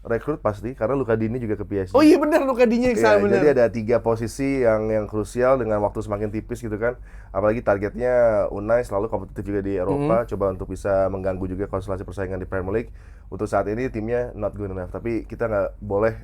rekrut pasti karena Luka Dini juga ke PSG. Oh iya benar, Luka Dinya Iya, benar. jadi ada 3 posisi yang krusial dengan waktu semakin tipis gitu kan. Apalagi targetnya Unai selalu kompetitif juga di Eropa, coba untuk bisa mengganggu juga konstelasi persaingan di Premier League. Untuk saat ini timnya not good enough, tapi kita nggak boleh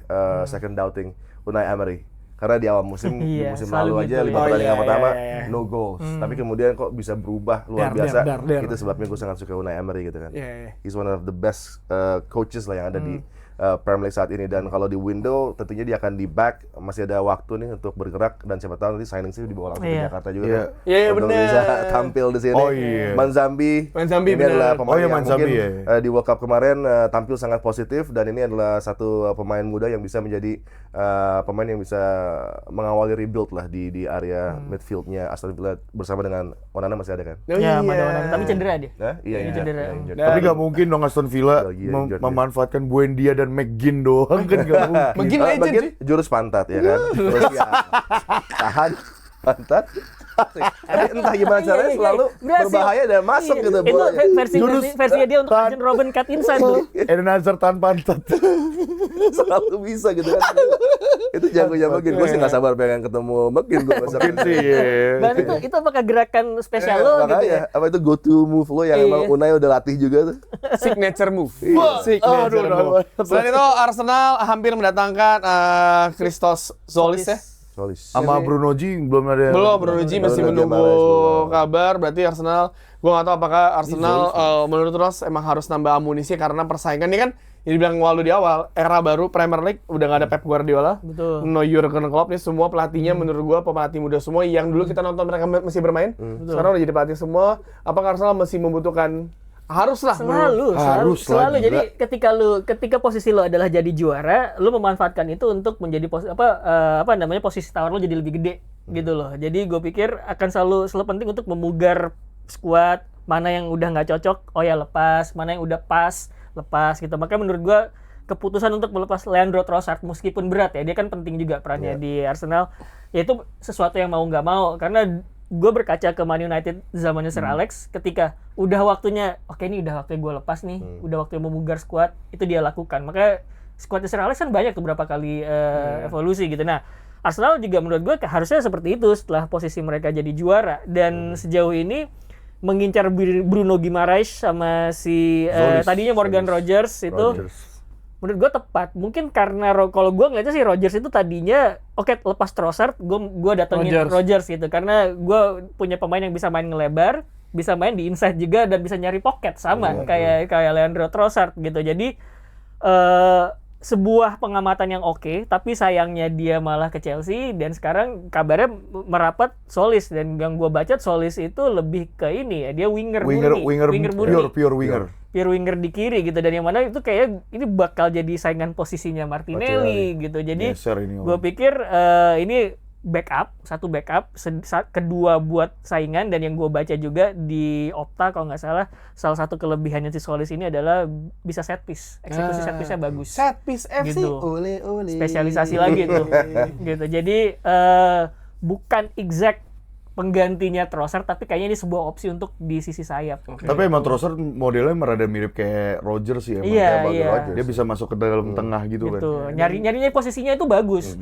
second doubting Unai Emery. Karena di awal musim, di Iya, musim selalu lalu aja gitu 5 ya. pertandingan pertama iya. no goals. Tapi kemudian kok bisa berubah luar Der. biasa. Itu sebabnya gue sangat suka Unai Emery gitu kan. Iya. He's one of the best coaches lah yang ada di Premier League saat ini, dan kalau di window tentunya dia akan di back, masih ada waktu nih untuk bergerak, dan siapa tahu nanti signing sih dibawa langsung Iya. ke Jakarta juga Iya. kan. Iya, Untuk bener. bisa tampil di sini. Oh, iya. Manzambi Manzambi, ini bener. adalah pemain Oh, iya, yang Manzambi, mungkin iya. di World Cup kemarin tampil sangat positif, dan ini adalah satu pemain muda yang bisa menjadi pemain yang bisa mengawali rebuild lah di area midfieldnya Aston Villa bersama dengan Onana masih ada kan? Oh, Ya, iya. Mada Onana. Tapi cedera dia. Nah, iya, Ini cedera. injured. Dan- Tapi nggak mungkin dong Aston Villa Lagi injured dia. memanfaatkan Buendia dan McGinn doang kan nggak mungkin. McGinn legend Bagian sih. jurus pantat ya kan. Terus ya, tahan pantat. Tapi entah gimana caranya Iya, iya, selalu berhasil. berbahaya dan masuk Iya, gitu itu bolanya. versi dia untuk Tahan. Arjen Robben cut inside tuh. Eden Hazard tahan pantat. Selalu bisa gitu kan. Itu jagonya McGinn. Gue sih nggak sabar pengen ketemu McGinn gue besok. Mungkin sih ya. Dan itu apakah gerakan spesial lo gitu Makanya, ya? apa itu go to move lo yang Iya. emang Unai udah latih juga tuh. Signature move. Aduh, Signature move. aduh. Selain itu Arsenal hampir mendatangkan Christos Zolis ya. Solis. Sama Bruno G belum ada. Belum, Bruno G masih Bruno menunggu Gimareis belum. kabar. Berarti Arsenal, gue nggak tahu apakah Arsenal menurut Ross emang harus nambah amunisi karena persaingan ini kan yang dibilang Waldo di awal, era baru Premier League udah nggak ada Pep Guardiola, Betul. no Jurgen Klopp, nih semua pelatihnya menurut gue pelatih muda semua yang dulu kita nonton mereka masih bermain, sekarang udah jadi pelatih semua. Apakah Arsenal masih membutuhkan? Haruslah. Selalu. Jadi ketika posisi lo adalah jadi juara, lo memanfaatkan itu untuk menjadi posisi tawar lo jadi lebih gede gitu loh. Jadi gue pikir akan selalu penting untuk memugar squad, mana yang udah nggak cocok, oh ya lepas, mana yang udah pas, lepas gitu. Makanya menurut gue keputusan untuk melepas Leandro Trossard meskipun berat ya, dia kan penting juga perannya di Arsenal. Ya itu sesuatu yang mau nggak mau, karena gue berkaca ke Man United zamannya Sir Alex, ketika udah waktunya, oke ini udah waktunya gue lepas nih, udah waktunya memugar squad, itu dia lakukan. Makanya squadnya Sir Alex kan banyak tuh berapa kali evolusi gitu. Nah, Arsenal juga menurut gue harusnya seperti itu setelah posisi mereka jadi juara. Dan sejauh ini mengincar Bruno Gimareis sama si Zolis. tadinya Morgan Rogers itu menurut gue tepat. Mungkin karena kalau gue ngeliatnya sih Rogers itu tadinya lepas Trossard, gue datengin Rogers gitu, karena gue punya pemain yang bisa main ngelebar, bisa main di inside juga, dan bisa nyari pocket sama kayak Leandro Trossard gitu. Jadi sebuah pengamatan yang oke, tapi sayangnya dia malah ke Chelsea, dan sekarang kabarnya merapat Solis, dan yang gue baca Solis itu lebih ke ini ya, dia winger murni. Pure winger. Pure winger di kiri gitu, dan yang mana itu kayak ini bakal jadi saingan posisinya Martinelli gitu. Jadi Geser ini gue pikir ini satu backup, kedua buat saingan. Dan yang gue baca juga di Opta kalau nggak salah satu kelebihannya si Solis ini adalah bisa set piece, eksekusi set piece-nya bagus. Set piece FC. Gitu. Ole. Spesialisasi lagi tuh. Gitu. Jadi bukan exact penggantinya Trossard, tapi kayaknya ini sebuah opsi untuk di sisi sayap. Tapi emang Trossard modelnya rada mirip kayak Rogers sih emang. Iya, Kayak Morgan iya. Rogers. Dia bisa masuk ke dalam tengah gitu kan. Gitu. Nyarinya posisinya itu bagus.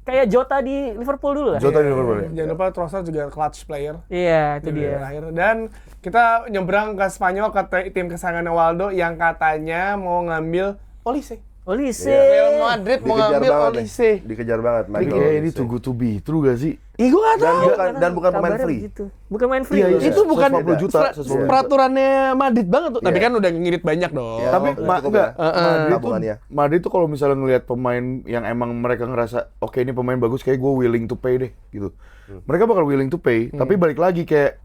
Kayak Jota di Liverpool dulu lah. Jota di Liverpool ya? Jangan lupa Trossard juga clutch player. Iya, itu dia. Terakhir. Dan kita nyebrang ke Spanyol, ke tim kesayangan Waldo yang katanya mau ngambil Olise. Olise. Real Madrid mau Dikejar ngambil banget nih. Olise. Dikejar banget. Tapi Michael kayak ini Olise. too good to be true gak sih? Ih, gue nggak tahu. Dan bukan pemain Kabarnya free. begitu. Bukan main free. Iya, loh. iya. Itu bukan 140 juta, 140 juta. peraturannya Madrid banget tuh. Tapi Iya. kan udah ngirit banyak dong. Iya. Tapi cukup enggak, ya. Tabungannya. Madrid tuh kalau misalnya ngelihat pemain yang emang mereka ngerasa oke ini pemain bagus, kayak gue willing to pay deh gitu. Mereka bakal willing to pay, tapi balik lagi kayak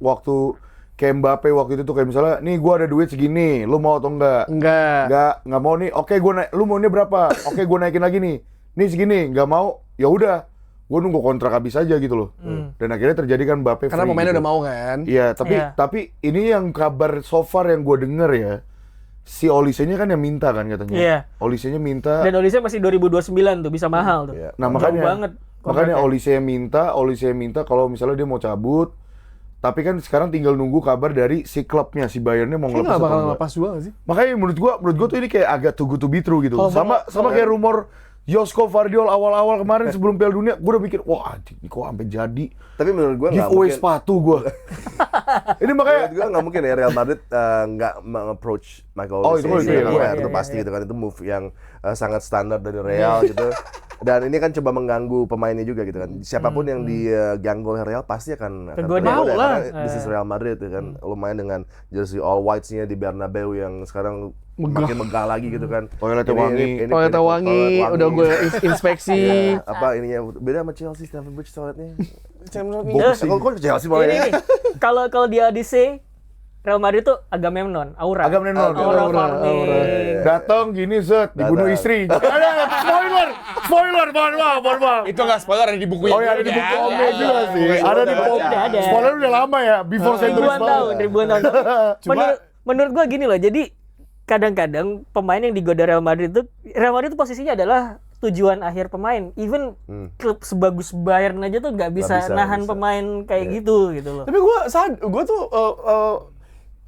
Mbappe waktu itu tuh kayak misalnya, nih gue ada duit segini, lu mau atau enggak? Enggak. Nggak mau nih. Oke, lu maunya berapa? Oke, gue naikin lagi nih. Nih segini, nggak mau. Ya udah, gue nunggu kontrak habis aja gitu loh. Dan akhirnya terjadi kan Mbappe Karena free pemainnya gitu. udah mau kan. Iya, Iya. tapi ini yang kabar so far yang gue denger ya, si Olise-nya kan yang minta kan katanya. Iya. Olise-nya minta. Dan Olise masih 2029 tuh, bisa mahal tuh. Iya. Nah Jauh makanya banget kontraknya. Olise yang minta kalau misalnya dia mau cabut, Tapi kan sekarang tinggal nunggu kabar dari si klubnya, si Bayernnya mau Kayaknya ngelepas nggak bakal atau enggak. ngelepas juga nggak sih? Makanya menurut gua tuh ini kayak agak too good to be true gitu. Sama kayak rumor Josko Vardiol awal-awal kemarin sebelum Piala Dunia, gua udah mikir, wah anjing, ini kok sampai jadi Tapi menurut gua nggak giveaway mungkin. sepatu gua. Ini makanya Menurut gue nggak mungkin ya Real Madrid nggak meng-approach Michael Oh, Olise itu sih, iya, karena iya, itu pasti gitu kan, itu move yang sangat standar dari Real gitu. Dan ini kan coba mengganggu pemainnya juga gitu kan. Siapapun yang diganggu oleh Real pasti akan Kegoda. Mau lah. karena this is Real Madrid gitu kan. Lumayan dengan jersey all whites-nya di Bernabeu yang sekarang makin megah lagi gitu kan. Toiletnya wangi. Toiletnya wangi, udah gue inspeksi. Iya, apa ininya beda sama Chelsea Stamford Bridge toiletnya. Champions League. Kok Chelsea Ini malah nih, kalau di Odyssey Real Madrid tuh Agamemnon, aura. Agamemnon. Aura Aura. farming. datang gini set dibunuh Datang. istri. Ada spoiler, mohon maaf. Itu nggak spoiler, ada di buku Oh ya ada di buku Ome juga sih. Ada di buku. Ada. Spoiler udah lama ya, before century Ribuan tahun. Menurut gua gini loh, jadi kadang-kadang pemain yang digoda Real Madrid itu posisinya adalah tujuan akhir pemain. Even klub sebagus Bayern aja tuh nggak bisa nahan pemain kayak gitu loh. Tapi gue tuh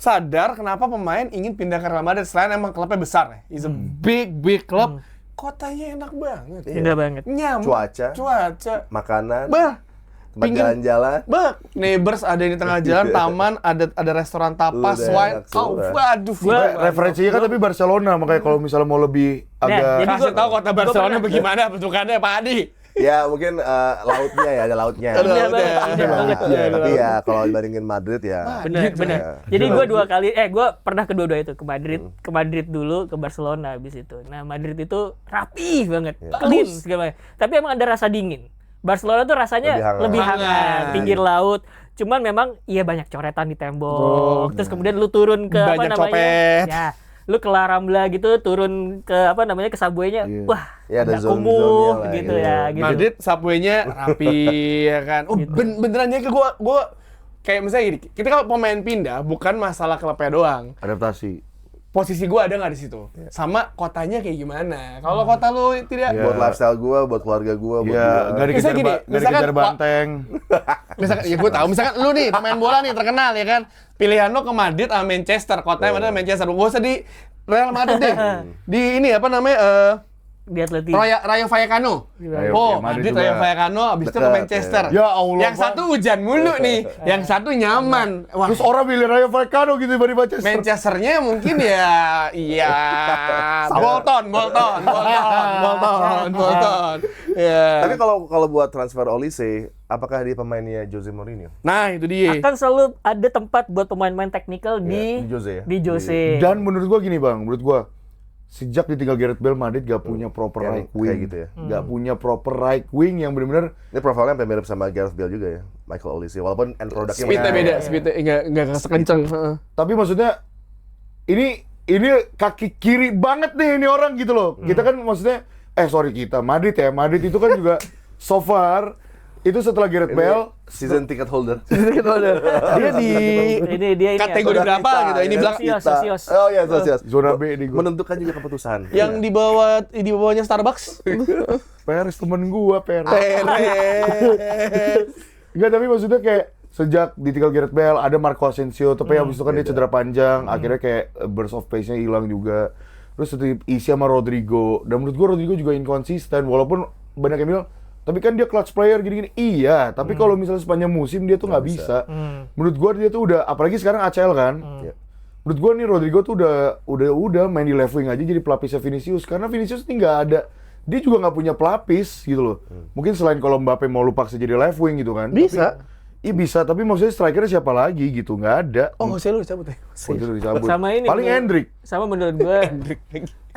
sadar kenapa pemain ingin pindah ke Real Madrid selain emang klubnya besar ya. It's a big club. Kotanya enak banget. Indah banget. Nyaman. Cuaca. Makanan, Bah. tempat Pinggir- jalan-jalan. Neighbors ada di tengah jalan, taman, ada restoran tapas, Udah wine. enak semua. Waduh. Referensinya kan tapi Barcelona, makanya kalau misalnya mau lebih agak jadi Kasih tahu kota Barcelona bagaimana bentukannya Pak Adi. Ya mungkin lautnya ya, ada lautnya. Indah banget. Tapi ya kalau dibandingin Madrid ya. Bener. Jadi gue pernah kedua-dua itu ke Madrid dulu, ke Barcelona habis itu. Nah Madrid itu rapih banget, clean segala macam. Tapi emang ada rasa dingin. Barcelona tuh rasanya Lebih lebih hangat. hangat, pinggir laut. Cuman memang iya banyak coretan di tembok. Terus kemudian lu turun ke Banyak copet. Ya, lu ke La Rambla gitu, turun ke ke subway-nya. Wah, Iya, ada nggak zone-zonenya kumuh lah, gitu iya. ya, gitu. Madrid subway-nya rapi ya kan. Oh, beneran ya gue kayak misalnya gini, kita kalau pemain pindah bukan masalah klubnya doang. adaptasi. Posisi gue ada nggak di situ? Sama kotanya kayak gimana? Kalau kota lu tidak Buat lifestyle gua, buat keluarga gua, buat Iya, gua. nggak dikejar, Misalnya gini, nggak misalkan dikejar banteng. misalkan ya gue tahu misalkan lu nih pemain bola nih terkenal ya kan, pilihan lu ke Madrid sama Manchester, kotanya mana Manchester, gak usah di Real Madrid deh, di ini apa namanya Di Atleti. Rayo Vallecano. Rayo Oh, Madrid Madrid juga. Rayo Vallecano, abis itu ke Dekat, Manchester. ya. Ya Allah, Yang satu hujan mulu nih, yang satu nyaman. Wah, Terus orang pilih Rayo Vallecano gitu dibanding Manchester. Manchesternya mungkin ya, iya, Bolton. Ya. Tapi kalau buat transfer Olise, apakah dia pemainnya Jose Mourinho? Nah, itu dia. Akan selalu ada tempat buat pemain-pemain teknikal di Jose ya? di Jose. Dan menurut gua gini bang, menurut gua sejak ditinggal Gareth Bale, Madrid gak punya proper Yang right kayak wing, gitu ya. Gak punya proper right wing yang benar-benar Ini profilnya hampir mirip sama Gareth Bale juga ya, Michael Olise. Walaupun end productnya Speednya beda, ya. speednya nggak sekenceng. Heeh. tapi maksudnya ini kaki kiri banget nih ini orang gitu loh. Kita kan maksudnya Madrid itu kan juga so far itu setelah Gareth Bale Season ticket holder. Dia di Dia ini kategori berapa gitu? Ini bilang Sosios. Oh iya, Sosios. zona B di gua. Menentukan juga keputusan. yang di bawahnya Starbucks. Peres temen gua Peres. Perez. Enggak, tapi maksudnya kayak sejak ditinggal Gareth Bale ada Marco Asensio, tapi habis itu kan dia cedera panjang, akhirnya kayak burst of pace-nya hilang juga. Terus isi sama Rodrigo, dan menurut gua Rodrigo juga inkonsisten walaupun banyak yang bilang tapi kan dia clutch player gini-gini. Iya, tapi kalau misalnya sepanjang musim dia tuh nggak bisa. Menurut gua dia tuh udah, apalagi sekarang ACL kan. Iya. Menurut gua nih Rodrigo tuh udah main di left wing aja jadi pelapisnya Vinicius, karena Vinicius nih nggak ada, dia juga nggak punya pelapis gitu loh. Mungkin selain kalau Mbappe mau lu paksa jadi left wing gitu kan. Bisa. Iya bisa, tapi maksudnya strikernya siapa lagi gitu, nggak ada. Oh, Jose lu dicabut ya? Oh, itu udah dicabut. Sama ini. Paling Hendrik. Sama menurut gue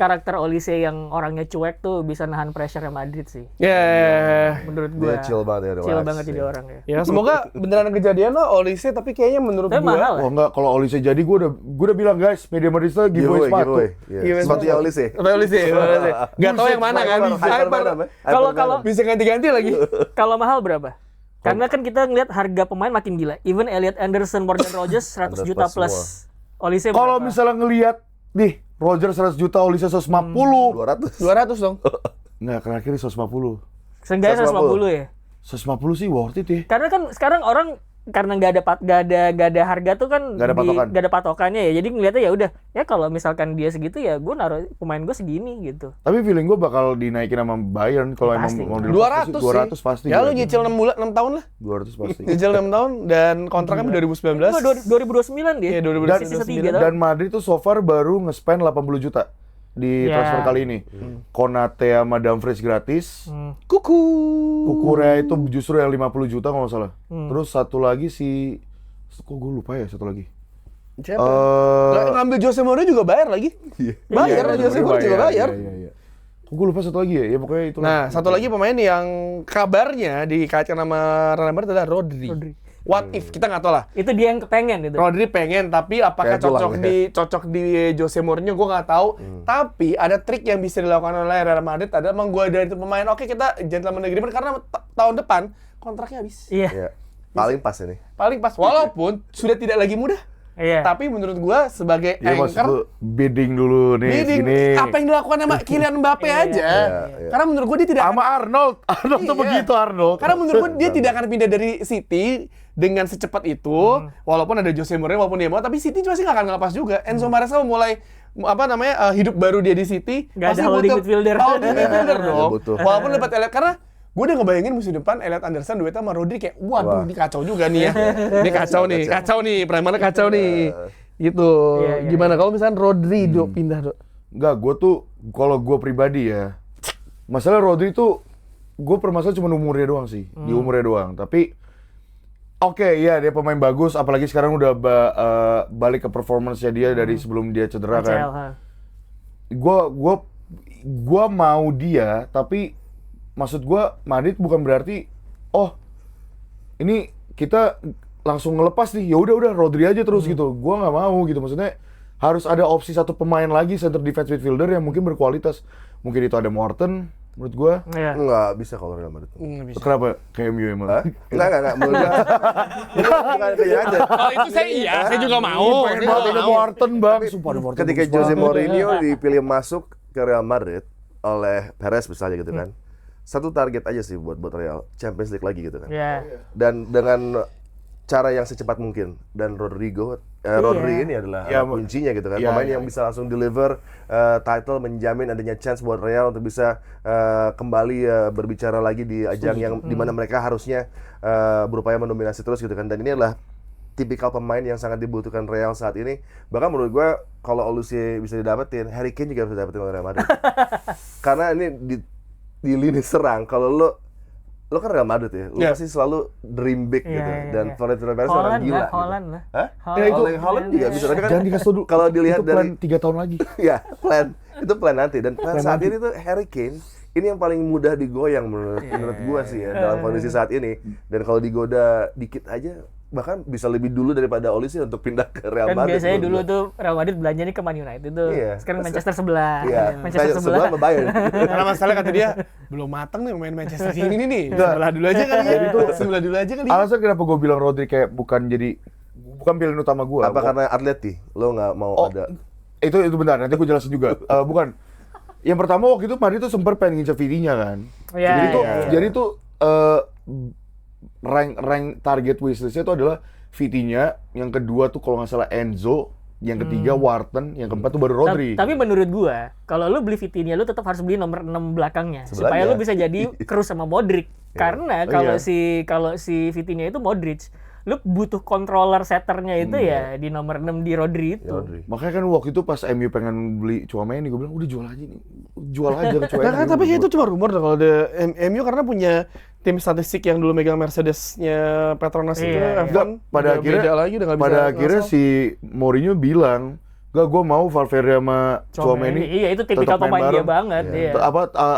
karakter Olise yang orangnya cuek tuh bisa nahan pressure Madrid sih. Ya. Menurut gue. Dia chill banget ya, Chill relax, banget jadi ya. orang ya. Ya, semoga beneran kejadian lah Olise, tapi kayaknya menurut Tapi gua mahal Wah enggak, kalau Olise jadi gue udah bilang guys, media Madrid itu giveaway sepatu. Giveaway. Iya. Sepatunya Olise. Olise. Gak tau yang mana kan. Kalau Bisa ganti-ganti lagi. kalau mahal berapa? Karena kan kita ngeliat harga pemain makin gila. Even Elliot Anderson, Morgan Rogers 100 juta plus. Olise Kalau berapa? misalnya ngelihat nih, Roger 100 juta, Olise 150. 200. 200 dong. Enggak, terakhir 150. Seenggaknya 150 ya. 150 sih worth it ya. Karena kan sekarang orang karena nggak ada harga tuh kan Nggak ada patokan. nggak ada patokannya ya. Jadi ngeliatnya ya udah ya kalau misalkan dia segitu ya gue naruh pemain gue segini gitu. Tapi feeling gue bakal dinaikin sama Bayern kalau emang Pasti. mau dilepas 200 200 pasti. Ya lu gila. nyicil 6 tahun lah. 200 pasti. Nyicil 6 tahun dan kontraknya 2019. 2029 dia. Iya, 2029. Sisa 3 tahun. Dan Madrid tuh so far baru nge-spend 80 juta di Ya. transfer kali ini. Konate sama Dumfries gratis. Kuku. Kukurea itu justru yang 50 juta kalau nggak salah. Terus satu lagi si kok gue lupa ya satu lagi. Siapa? Ngambil Jose Mourinho juga bayar lagi. Bayar, Jose Mourinho juga bayar. Iya. Kok gue lupa satu lagi ya? Ya pokoknya itu. Nah, satu lagi pemain yang kabarnya dikaitkan sama Real Madrid adalah Rodri. What if? Kita nggak tahu lah. Itu dia yang kepengen itu. Rodri pengen, tapi apakah Kayak tulang, cocok di Jose Mourinho? Gue nggak tahu. Tapi ada trik yang bisa dilakukan oleh Real Madrid adalah menggoda itu pemain. Oke, kita gentleman agreement karena tahun depan kontraknya habis. Iya. Iya. Paling pas ini. Paling pas. Walaupun sudah tidak lagi mudah. Iya. Tapi menurut gua sebagai Ya maksud anchor, lu bidding dulu nih bidding segini. apa yang dilakukan sama Kylian Mbappe aja. Iya. Karena menurut gua dia tidak Sama Arnold. Arnold tuh Iya. begitu Arnold. Karena menurut gue dia tidak akan pindah dari City dengan secepat itu, walaupun ada Jose Mourinho walaupun dia mau, tapi City pasti nggak akan ngelepas juga. Enzo Maresca mulai hidup baru dia di City, Nggak ada pasti holding butuh midfielder. holding midfielder dong. Butuh. Walaupun dapat Elliot karena gue udah ngebayangin musim depan Elliot Anderson duetnya sama Rodri kayak waduh Wah. ini kacau juga nih ya. Ini kacau nih, Premannya kacau nih. Gitu. Iya. Gimana kalau misalnya Rodri pindah, Dok? Enggak, gue tuh kalau gue pribadi ya, masalah Rodri tuh gue permasalahan cuma umurnya doang sih, di umurnya doang. Tapi oke, ya dia pemain bagus, apalagi sekarang udah balik ke performance-nya dia dari sebelum dia cedera kan. ACL, ha. Gua mau dia, tapi maksud gua Madrid bukan berarti ini kita langsung ngelepas nih, ya udah Rodri aja terus gitu. Gua nggak mau gitu, maksudnya harus ada opsi satu pemain lagi center defense midfielder yang mungkin berkualitas. Mungkin itu ada Morton menurut gua. Iya. Nggak bisa kalau Real Madrid. Nggak bisa. Kenapa kayak MU emang? Hah? Enggak. Menurut gua. Bukan kayaknya aja. Kalau itu saya juga mau. Pengen banget ada Morton bang, sumpah ada Morton. Ketika bagus Jose banget. Mourinho dipilih masuk ke Real Madrid oleh Perez misalnya gitu kan. Satu target aja sih buat Real, Champions League lagi gitu kan. Iya. Dan dengan cara yang secepat mungkin, dan Rodri ini adalah Ya, kuncinya gitu kan. ya, Pemain ya, yang bisa langsung deliver title, menjamin adanya chance buat Real untuk bisa kembali berbicara lagi di ajang yang dimana mereka harusnya berupaya mendominasi terus gitu kan. Dan ini adalah tipikal pemain yang sangat dibutuhkan Real saat ini. Bahkan menurut gua kalau Olise bisa didapetin, Harry Kane juga harus didapetin oleh Real Madrid. Karena ini di lini serang, kalau lo kan Real Madrid ya, lo pasti selalu dream big gitu. Dan Florentino Perez orang gila. Holland lah. Hah? Holland. Ya, Holland juga bisa. Tapi kan Jangan dikasih tau dulu. kalau dilihat itu plan dari 3 tahun lagi. ya itu plan nanti, dan plan saat nanti. ini tuh Harry Kane ini yang paling mudah digoyang menurut gua sih ya dalam kondisi saat ini. Dan kalau digoda dikit aja bahkan bisa lebih dulu daripada Olise untuk pindah ke Real Kan Madrid. biasanya menurut dulu gua. tuh Real Madrid belanjanya ke Man United tuh. Iya. Sekarang Manchester sebelah. Iya, Manchester sebelah sebelah. sama Bayern. Karena masalah kata dia belum matang nih main Manchester ini nih. Sebelah dulu aja kali ya. Sebelah dulu aja kali. Alasan kenapa gue bilang Rodri kayak bukan pilihan utama gue. Apa karena Atleti? Lo nggak mau ada? Itu bentar, nanti gue jelasin juga. Bukan. Yang pertama waktu itu Madrid tuh sempat pengen ngincer Vitinha kan. Iya, Jadi tuh rank target wishlist-nya itu adalah Vitinha, yang kedua tuh kalau nggak salah Enzo, yang ketiga Wharton, yang keempat tuh baru Rodri. Tapi menurut gua, kalau lu beli Vitinha lu tetap harus beli nomor 6 belakangnya Sebelahnya. supaya lu bisa jadi Kroos sama Modric. Karena kalau si Vitinha itu Modric, lu butuh controller setternya itu ya di nomor 6 di Rodri itu. Rodri. Makanya kan waktu itu pas MU pengen beli Tchouaméni, gue bilang udah jual aja nih. Jual aja ke Tchouaméni. Nah, tapi kayak itu cuma rumor dah kalau ada MU karena punya tim statistik yang dulu megang Mercedes-nya Petronas itu Iya. F1 pada udah akhirnya beda lagi udah nggak bisa pada akhirnya ngasal. si Mourinho bilang, "Gak, gue mau Valverde sama Tchouaméni." Iya, itu tipikal tetap main pemain dia bareng. banget. Iya.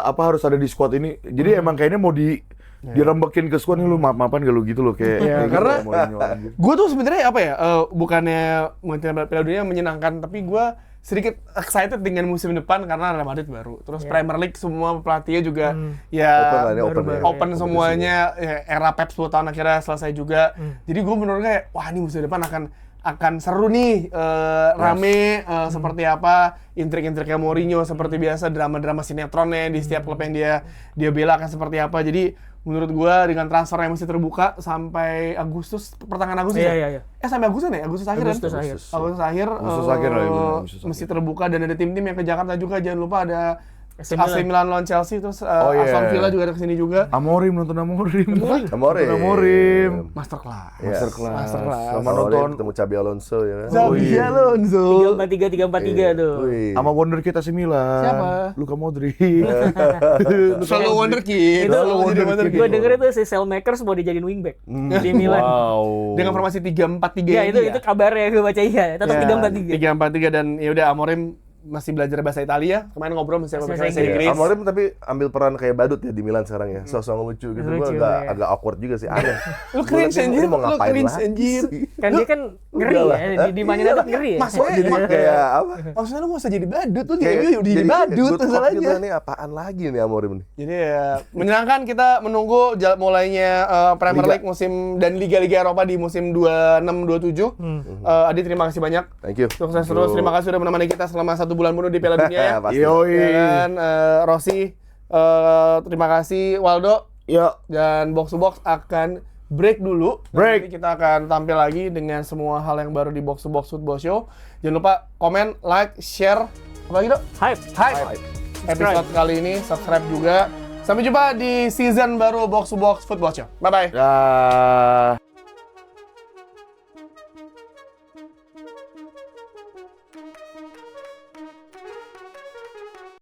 Apa harus ada di squad ini. Jadi emang kayaknya mau dirembekin ke squad nih, lu maaf-maafan gak lu gitu loh kayak. Iya, kayak karena gitu, Mourinho anjir. gue tuh sebenarnya apa ya bukannya Piala Dunia menyenangkan, tapi gue sedikit excited dengan musim depan karena Real Madrid baru. Terus Iya. Premier League semua pelatihnya juga Open lah, ini open baru-baru. ya. open semuanya, ya, era Pep 10 tahun akhirnya selesai juga. Jadi gue menurut kayak, wah ini musim depan akan seru nih, rame, seperti apa, intrik-intriknya Mourinho seperti biasa, drama-drama sinetronnya di setiap klub yang dia bela akan seperti apa. Jadi menurut gue dengan transfer yang masih terbuka sampai Agustus, pertengahan Agustus Iya. sampai Agustus ya? Agustus akhir Agustus kan? akhir. Agustus akhir, Agustus akhir lah, iya benar, Agustus akhir. mesti terbuka dan ada tim-tim yang ke Jakarta juga, jangan lupa ada AC AC Milan lawan Chelsea, terus iya. Aston Villa juga ada kesini juga. Amorim, nonton Amorim. Amorim. Masterclass. Yes. Masterclass. Masterclass. Sama Amorim nonton ketemu Xabi Alonso ya kan. Xabi Alonso. 343 tuh. Wih. sama wonder kita AC Milan. Siapa? Luka Modric. Selalu wonderkid. Itu Selalu jadi wonderkid. gue denger itu si Saelmakers mau dijadiin wingback di Milan. Wow. Dengan formasi 3-4-3 Ya ini itu kabarnya gue baca iya. Tetap 343. 3-4-3 dan ya udah Amorim masih belajar bahasa Italia. Kemarin ngobrol masih Bahasa bahasa Inggris. Inggris. Amorim tapi ambil peran kayak badut ya di Milan sekarang ya. Sosok lucu gitu. Gue Lucu, agak ya. agak awkward juga sih, aneh. Lu cringe Gua liat anjir, ini mau lu ngapain cringe lagi anjir. sih? Kan dia kan ngeri Udahlah. ya di Man United ngeri ya. Maksudnya Jadi kayak apa? Maksudnya lu gak usah jadi badut, lu Kayak- jadi jadi badut good cop masalahnya. gitu, nih apaan lagi nih Amorim nih? Jadi ya menyenangkan kita menunggu mulainya Premier Liga. League musim dan liga-liga Eropa di musim 26-27. Adi terima kasih banyak. Thank you. Sukses terus. Terima kasih sudah menemani kita selama 1 bulan penuh di Piala Dunia ya. Pasti. Yoi. Ya kan, Rossi, terima kasih Waldo. Ya, Dan Box to Box akan break dulu. Break. Nanti kita akan tampil lagi dengan semua hal yang baru di Box to Box Football Show. Jangan lupa komen, like, share. Apa lagi dok? Hype. Hype. Episode kali ini subscribe juga. Sampai jumpa di season baru Box to Box Football Show. Bye-bye. dah.